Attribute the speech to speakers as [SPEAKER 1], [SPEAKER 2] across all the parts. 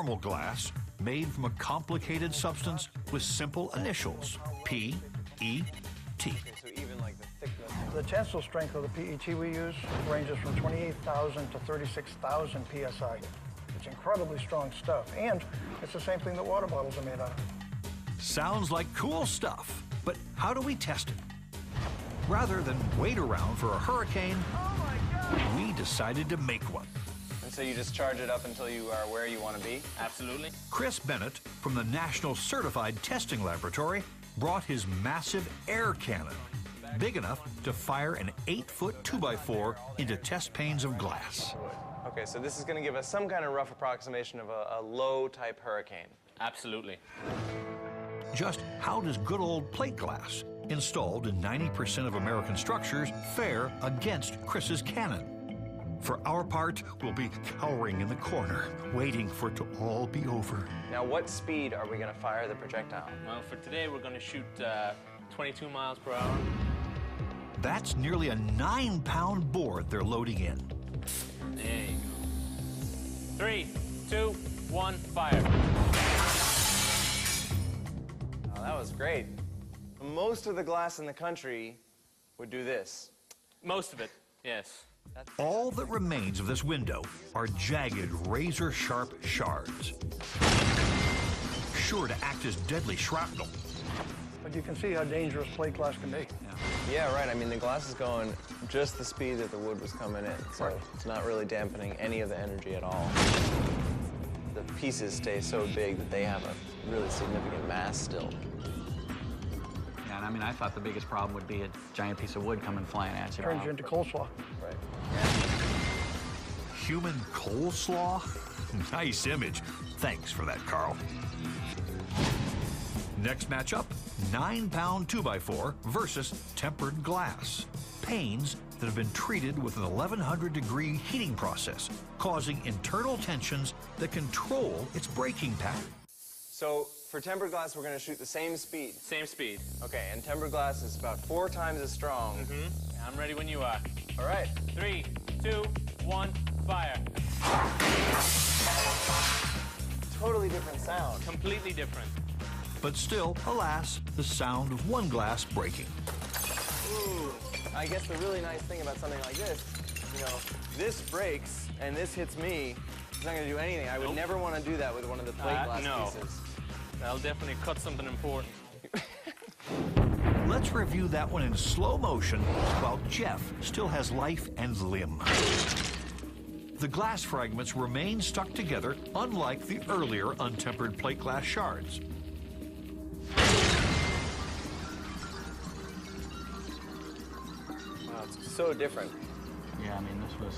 [SPEAKER 1] Normal glass made from a complicated substance with simple initials, P, E, T.
[SPEAKER 2] So even like the thickness.
[SPEAKER 3] The tensile strength of the PET we use ranges from 28,000 to 36,000 PSI. It's incredibly strong stuff, and it's the same thing that water bottles are made out of.
[SPEAKER 1] Sounds like cool stuff, but how do we test it? Rather than wait around for a hurricane, we decided to make one.
[SPEAKER 2] And so you just charge it up until you are where you want to be?
[SPEAKER 4] Absolutely.
[SPEAKER 1] Chris Bennett from the National Certified Testing Laboratory brought his massive air cannon, big enough to fire an 8-foot 2x4 into test panes of glass.
[SPEAKER 2] Okay, so this is going to give us some kind of rough approximation of a low-type hurricane.
[SPEAKER 4] Absolutely.
[SPEAKER 1] Just how does good old plate glass, installed in 90% of American structures, fare against Chris's cannon? For our part, we'll be cowering in the corner, waiting for it to all be over.
[SPEAKER 2] Now, what speed are we going to fire the projectile?
[SPEAKER 4] Well, for today, we're going to shoot 22 miles per hour.
[SPEAKER 1] That's nearly a 9-pound board they're loading in.
[SPEAKER 4] There you go. 3, 2, 1, fire.
[SPEAKER 2] Oh, that was great. Most of the glass in the country would do this.
[SPEAKER 4] Most of it, yes.
[SPEAKER 1] All that remains of this window are jagged, razor-sharp shards, sure to act as deadly shrapnel.
[SPEAKER 3] But you can see how dangerous plate glass can be.
[SPEAKER 2] Yeah, right. I mean, the glass is going just the speed that the wood was coming in, so it's not really dampening any of the energy at all. The pieces stay so big that they have a really significant mass still.
[SPEAKER 5] Yeah, and I mean, I thought the biggest problem would be a giant piece of wood coming flying at you.
[SPEAKER 3] Turns you into coleslaw.
[SPEAKER 2] Right.
[SPEAKER 1] Human coleslaw? Nice image. Thanks for that, Carl. Next matchup, 9-pound 2x4 versus tempered glass. Panes that have been treated with an 1100-degree heating process, causing internal tensions that control its breaking pattern.
[SPEAKER 2] So for tempered glass, we're going to shoot the same speed.
[SPEAKER 4] Same speed.
[SPEAKER 2] Okay, and tempered glass is about 4 times as strong.
[SPEAKER 4] Mm-hmm. I'm ready when you are.
[SPEAKER 2] All right.
[SPEAKER 4] 3, 2, 1, fire.
[SPEAKER 2] Totally different sound.
[SPEAKER 4] Completely different.
[SPEAKER 1] But still, alas, the sound of one glass breaking.
[SPEAKER 2] Ooh. I guess the really nice thing about something like this, you know, this breaks and this hits me. It's not going to do anything. I would never want to do that with one of the plate glass pieces.
[SPEAKER 4] That'll definitely cut something important.
[SPEAKER 1] Let's review that one in slow motion while Jeff still has life and limb. The glass fragments remain stuck together, unlike the earlier untempered plate glass shards.
[SPEAKER 2] Wow, it's so different.
[SPEAKER 5] Yeah, I mean, this was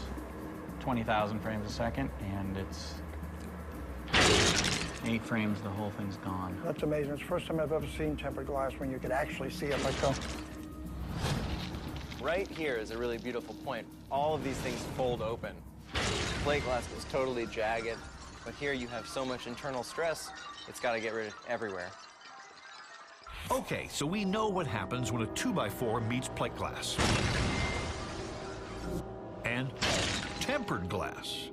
[SPEAKER 5] 20,000 frames a second, and it's 8 frames, the whole thing's gone.
[SPEAKER 3] That's amazing. It's the first time I've ever seen tempered glass when you could actually see it like that.
[SPEAKER 2] Right here is a really beautiful point. All of these things fold open. Plate glass is totally jagged, but here you have so much internal stress, it's got to get rid of everywhere.
[SPEAKER 1] Okay, so we know what happens when a 2x4 meets plate glass. And tempered glass.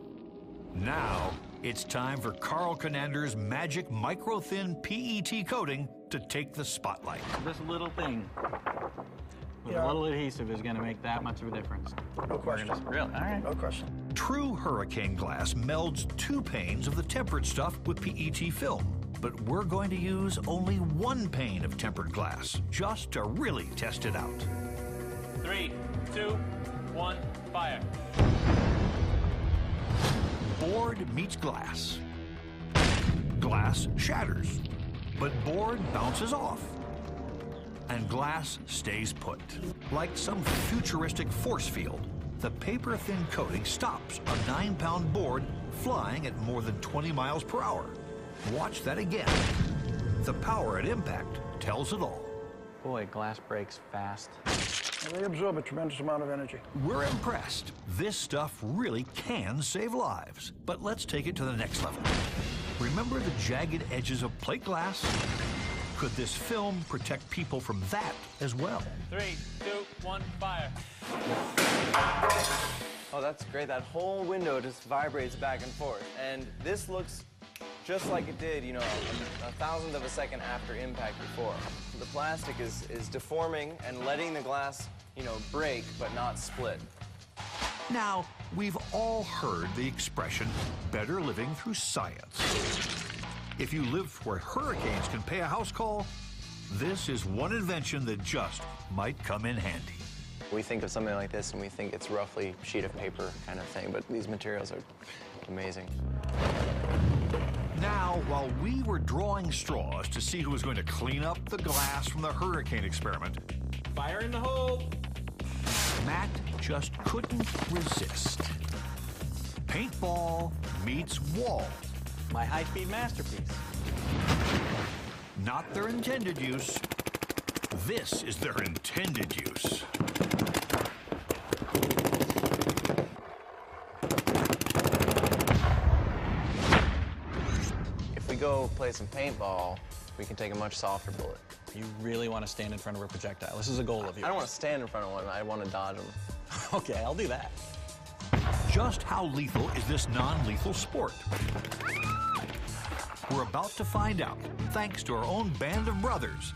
[SPEAKER 1] Now, it's time for Carl Conander's magic micro-thin PET coating to take the spotlight.
[SPEAKER 5] This little thing with a little adhesive is going to make that much of a difference.
[SPEAKER 3] No question.
[SPEAKER 5] Really? All right.
[SPEAKER 3] No question.
[SPEAKER 1] True hurricane glass melds 2 panes of the tempered stuff with PET film. But we're going to use only 1 pane of tempered glass, just to really test it out.
[SPEAKER 4] 3, 2, 1, fire.
[SPEAKER 1] Board meets glass. Glass shatters, but board bounces off. And glass stays put. Like some futuristic force field, the paper-thin coating stops a 9-pound board flying at more than 20 miles per hour. Watch that again. The power at impact tells it all.
[SPEAKER 5] Boy, glass breaks fast.
[SPEAKER 3] And they absorb a tremendous amount of energy.
[SPEAKER 1] We're impressed. This stuff really can save lives. But let's take it to the next level. Remember the jagged edges of plate glass? Could this film protect people from that as well?
[SPEAKER 4] 3, 2, 1, fire.
[SPEAKER 2] Oh, that's great. That whole window just vibrates back and forth. And this looks just like it did, you know, a thousandth of a second after impact before. The plastic is deforming and letting the glass, you know, break but not split.
[SPEAKER 1] Now, we've all heard the expression, better living through science. If you live where hurricanes can pay a house call, this is one invention that just might come in handy.
[SPEAKER 2] We think of something like this and we think it's roughly a sheet of paper kind of thing, but these materials are amazing.
[SPEAKER 1] Now, while we were drawing straws to see who was going to clean up the glass from the hurricane experiment,
[SPEAKER 4] Fire in the hole.
[SPEAKER 1] Matt just couldn't resist. Paintball meets wall.
[SPEAKER 5] My high-speed masterpiece.
[SPEAKER 1] Not their intended use. This is their intended use.
[SPEAKER 2] If we go play some paintball, we can take a much softer bullet.
[SPEAKER 5] You really want to stand in front of a projectile. This is a goal of yours.
[SPEAKER 2] I don't want to stand in front of one, I want to dodge them.
[SPEAKER 5] Okay, I'll do that.
[SPEAKER 1] Just how lethal is this non-lethal sport? We're about to find out, thanks to our own band of brothers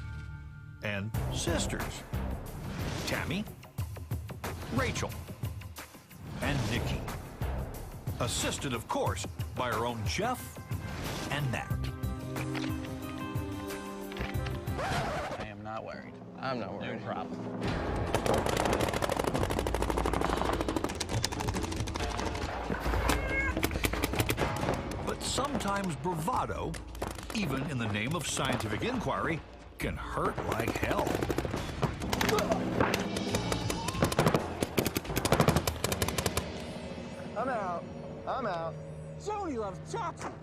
[SPEAKER 1] and sisters. Tammy, Rachel, and Nikki. Assisted, of course, by our own Jeff and Nat.
[SPEAKER 5] I am not worried.
[SPEAKER 2] I'm not worried.
[SPEAKER 5] No problem.
[SPEAKER 1] But sometimes bravado, even in the name of scientific inquiry, can hurt like hell.
[SPEAKER 3] I'm out. I'm out.
[SPEAKER 5] Jody loves chocolate.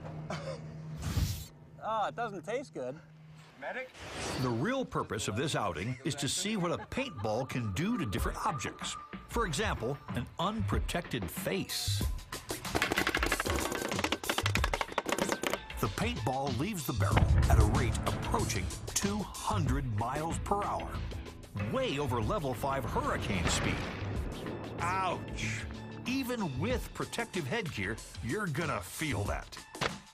[SPEAKER 5] Oh, it doesn't taste good.
[SPEAKER 1] The real purpose of this outing is to see what a paintball can do to different objects. For example, an unprotected face. The paintball leaves the barrel at a rate approaching 200 miles per hour, way over level 5 hurricane speed. Ouch! Even with protective headgear, you're gonna feel that.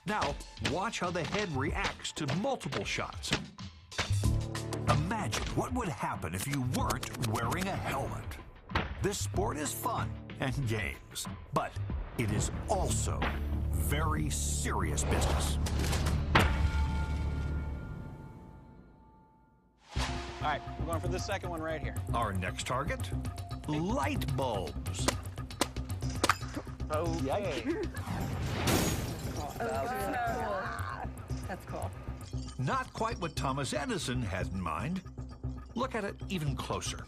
[SPEAKER 1] Now, watch how the head reacts to multiple shots. Imagine what would happen if you weren't wearing a helmet. This sport is fun and games, but it is also very serious business.
[SPEAKER 5] All right, we're going for this second one right here.
[SPEAKER 1] Our next target, light bulbs.
[SPEAKER 2] Okay.
[SPEAKER 6] That's cool.
[SPEAKER 1] Not quite what Thomas Edison had in mind. Look at it even closer.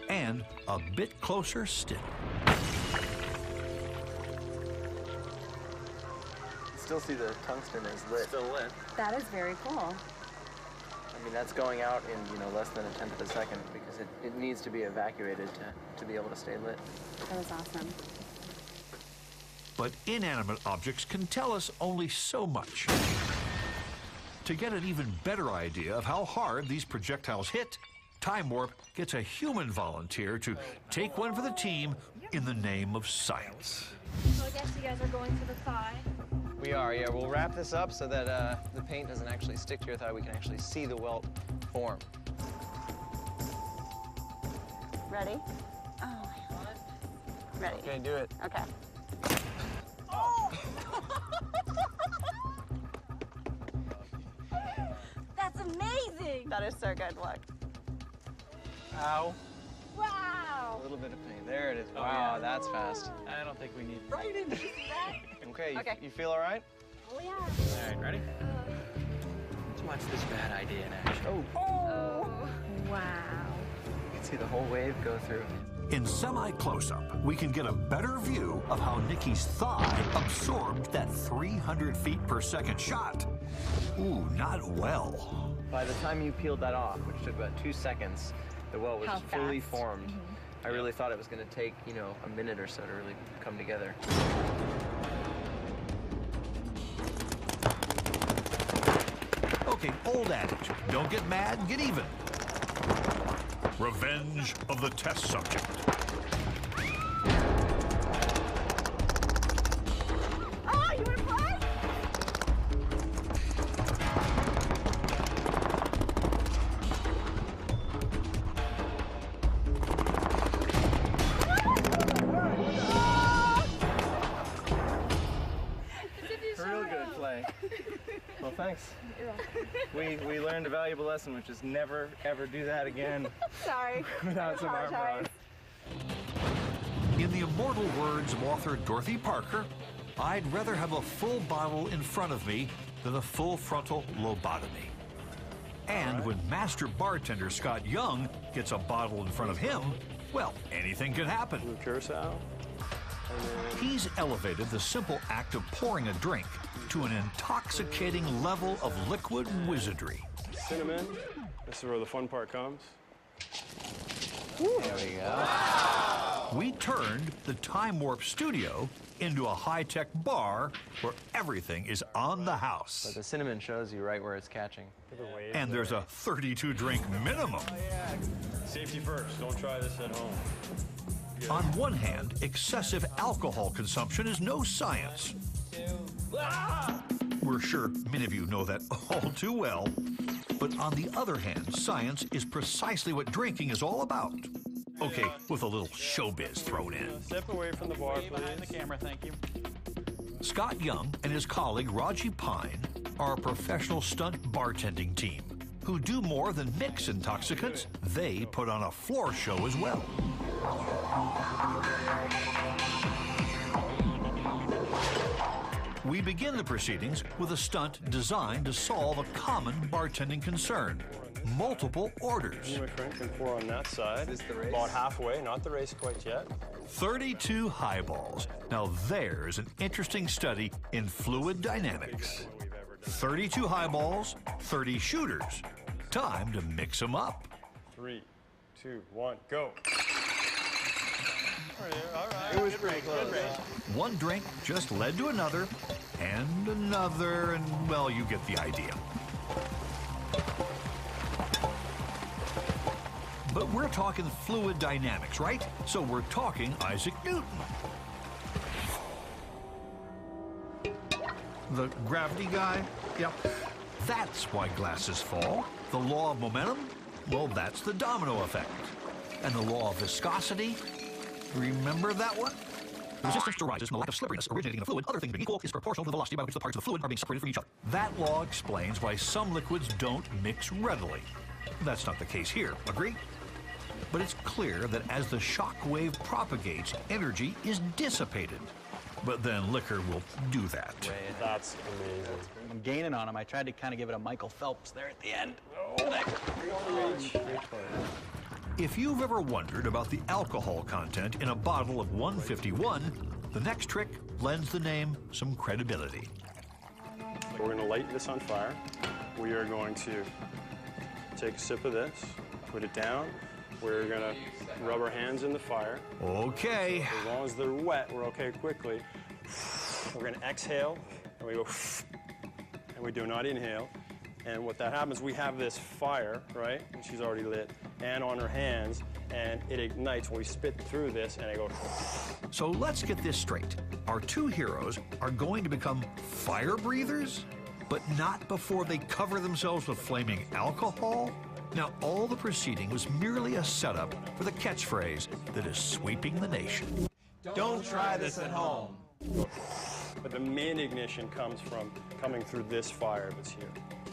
[SPEAKER 1] And a bit closer still.
[SPEAKER 2] Still see the tungsten is lit. Still lit.
[SPEAKER 6] That is very cool.
[SPEAKER 2] I mean, that's going out in, you know, less than a tenth of a second because it needs to be evacuated to be able to stay lit.
[SPEAKER 6] That was awesome.
[SPEAKER 1] But inanimate objects can tell us only so much. To get an even better idea of how hard these projectiles hit, Time Warp gets a human volunteer to take one for the team in the name of science.
[SPEAKER 7] So I guess you guys are going to the thigh.
[SPEAKER 2] We are, yeah. We'll wrap this up so that the paint doesn't actually stick to your thigh. We can actually see the welt form.
[SPEAKER 6] Ready? Oh my God. Ready?
[SPEAKER 2] Okay, do it.
[SPEAKER 6] Okay.
[SPEAKER 7] That's amazing!
[SPEAKER 6] That is so good. Look.
[SPEAKER 2] Ow.
[SPEAKER 7] Wow!
[SPEAKER 2] A little bit of pain. There it is.
[SPEAKER 5] Oh,
[SPEAKER 2] Wow,
[SPEAKER 5] yeah.
[SPEAKER 2] that's fast.
[SPEAKER 5] I don't think we need...
[SPEAKER 7] Right in, you see that?
[SPEAKER 2] Okay,
[SPEAKER 6] Okay.
[SPEAKER 2] You feel all right?
[SPEAKER 7] Oh yeah.
[SPEAKER 5] All right, ready? Let's watch this bad idea in action.
[SPEAKER 7] Oh. Wow.
[SPEAKER 2] You can see the whole wave go through.
[SPEAKER 1] In semi-close-up, we can get a better view of how Nikki's thigh absorbed that 300 feet per second shot. Ooh, not well.
[SPEAKER 2] By the time you peeled that off, which took about 2 seconds, the welt was
[SPEAKER 6] How
[SPEAKER 2] fully
[SPEAKER 6] fast?
[SPEAKER 2] formed. I really thought it was going to take, you know, a minute or so to really come together.
[SPEAKER 1] Okay, old adage, don't get mad, get even. Revenge of the test subject.
[SPEAKER 2] Well, thanks. We learned a valuable lesson, which is never, ever do that again.
[SPEAKER 6] Sorry.
[SPEAKER 2] Without some armor on.
[SPEAKER 1] In the immortal words of author Dorothy Parker, I'd rather have a full bottle in front of me than a full frontal lobotomy. And when master bartender Scott Young gets a bottle in front of him, well, anything can happen.
[SPEAKER 8] Curacao.
[SPEAKER 1] He's elevated the simple act of pouring a drink to an intoxicating level of liquid wizardry.
[SPEAKER 8] Cinnamon. This is where the fun part comes.
[SPEAKER 2] There we go.
[SPEAKER 1] We turned the Time Warp studio into a high-tech bar where everything is on the house.
[SPEAKER 2] But the cinnamon shows you right where it's catching.
[SPEAKER 1] And there's a 32-drink minimum.
[SPEAKER 8] Safety first. Don't try this at home.
[SPEAKER 1] On one hand, excessive alcohol consumption is no science. We're sure many of you know that all too well. But on the other hand, science is precisely what drinking is all about. Okay, with a little showbiz thrown in.
[SPEAKER 8] Step away from the bar, please.
[SPEAKER 5] Behind the camera, thank you.
[SPEAKER 1] Scott Young and his colleague Raji Pine are a professional stunt bartending team who do more than mix intoxicants. They put on a floor show as well. We begin the proceedings with a stunt designed to solve a common bartending concern: multiple orders.
[SPEAKER 8] My friend can pour on that side.
[SPEAKER 2] Is this the race?
[SPEAKER 8] About halfway, not the race quite yet.
[SPEAKER 1] 32 highballs. Now there's an interesting study in fluid dynamics. 32 highballs, 30 shooters. Time to mix them up.
[SPEAKER 8] 3, 2, 1, go. All right.
[SPEAKER 2] It was pretty close.
[SPEAKER 1] One drink just led to another, and another, and well, you get the idea. But we're talking fluid dynamics, right? So we're talking Isaac Newton. The gravity guy? Yep. That's why glasses fall. The law of momentum? Well, that's the domino effect. And the law of viscosity? Remember that one? Resistance arises from the lack of slipperiness originating in a fluid. Other things being equal is proportional to the velocity by which the parts of the fluid are being separated from each other. That law explains why some liquids don't mix readily. That's not the case here, agree? But it's clear that as the shock wave propagates, energy is dissipated. But then liquor will do that.
[SPEAKER 8] That's amazing.
[SPEAKER 5] I'm gaining on him. I tried to kind of give it a Michael Phelps there at the end.
[SPEAKER 1] If you've ever wondered about the alcohol content in a bottle of 151, the next trick lends the name some credibility.
[SPEAKER 8] We're going to light this on fire. We are going to take a sip of this, put it down. We're going to rub our hands in the fire.
[SPEAKER 1] Okay.
[SPEAKER 8] As long as they're wet, we're okay quickly. We're going to exhale, and we go, and we do not inhale. And what that happens, we have this fire, right? And she's already lit, and on her hands, and it ignites when we spit through this, and it goes.
[SPEAKER 1] So let's get this straight. Our two heroes are going to become fire breathers, but not before they cover themselves with flaming alcohol? Now, all the proceeding was merely a setup for the catchphrase that is sweeping the nation.
[SPEAKER 2] Don't try this at home.
[SPEAKER 8] But the main ignition comes from coming through this fire that's here.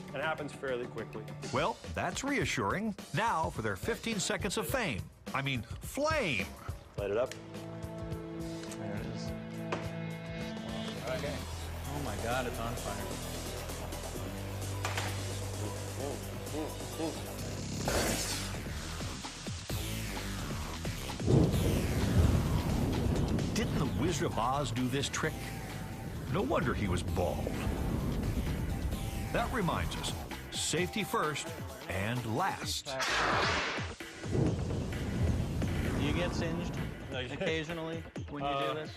[SPEAKER 8] And it happens fairly quickly.
[SPEAKER 1] Well, that's reassuring. Now for their 15 seconds of fame. I mean, flame.
[SPEAKER 8] Light it up.
[SPEAKER 2] There it is.
[SPEAKER 5] Okay. Oh my God, it's on fire.
[SPEAKER 1] Didn't the Wizard of Oz do this trick? No wonder he was bald. That reminds us, safety first and last.
[SPEAKER 5] Do you get singed occasionally when you do this?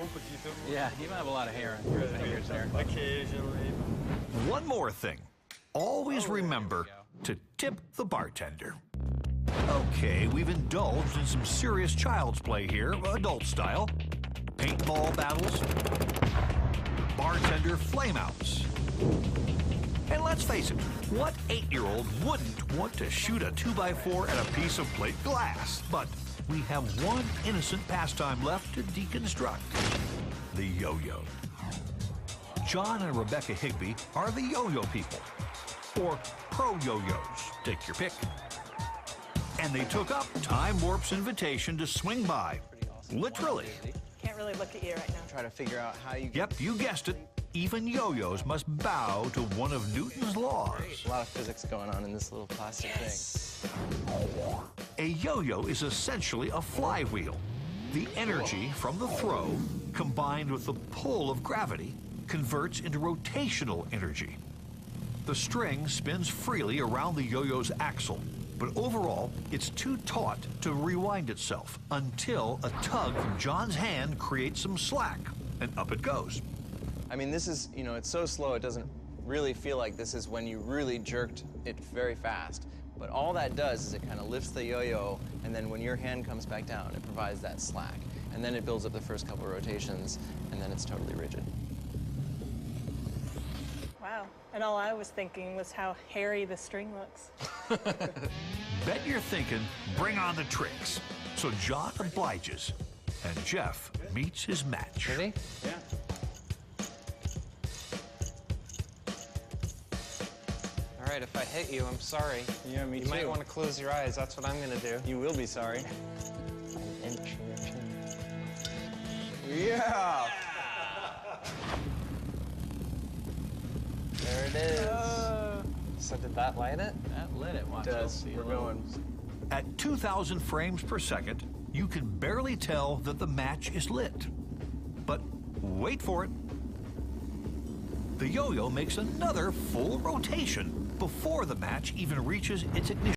[SPEAKER 8] Un poquito.
[SPEAKER 5] Yeah, you have a lot of hair on your fingers there.
[SPEAKER 8] Occasionally.
[SPEAKER 1] One more thing. Always remember to tip the bartender. Okay, we've indulged in some serious child's play here, adult style. Paintball battles, bartender flameouts. And let's face it, what 8-year-old wouldn't want to shoot a 2x4 at a piece of plate glass? But we have one innocent pastime left to deconstruct: the yo-yo. John and Rebecca Higbee are the yo-yo people, or pro-yo-yos, take your pick. And they took up Time Warp's invitation to swing by, literally.
[SPEAKER 9] Can't really look at you right now.
[SPEAKER 2] Try to figure out how you.
[SPEAKER 1] Yep, you guessed it. Even yo-yos must bow to one of Newton's laws.
[SPEAKER 2] A lot of physics going on in this little plastic thing.
[SPEAKER 1] A yo-yo is essentially a flywheel. The energy from the throw, combined with the pull of gravity, converts into rotational energy. The string spins freely around the yo-yo's axle, but overall, it's too taut to rewind itself until a tug from John's hand creates some slack, and up it goes.
[SPEAKER 2] I mean, this is, you know, it's so slow, it doesn't really feel like this is when you really jerked it very fast. But all that does is it kind of lifts the yo-yo, and then when your hand comes back down, it provides that slack. And then it builds up the first couple of rotations, and then it's totally rigid.
[SPEAKER 9] Wow. And all I was thinking was how hairy the string looks.
[SPEAKER 1] Bet you're thinking, bring on the tricks. So John obliges, and Jeff meets his match.
[SPEAKER 2] Ready?
[SPEAKER 8] Yeah.
[SPEAKER 2] All right, if I hit you, I'm sorry.
[SPEAKER 8] Yeah, me
[SPEAKER 2] You
[SPEAKER 8] too.
[SPEAKER 2] might want to close your eyes. That's what I'm going to do. You will be sorry. An inch in your chin. Yeah! There it is. So did that light it?
[SPEAKER 5] That lit it. Watch,
[SPEAKER 2] It
[SPEAKER 5] you'll
[SPEAKER 2] does.
[SPEAKER 5] see a
[SPEAKER 2] We're
[SPEAKER 5] little-
[SPEAKER 2] going.
[SPEAKER 1] At 2,000 frames per second, you can barely tell that the match is lit. But wait for it. The yo-yo makes another full rotation before the match even reaches its ignition.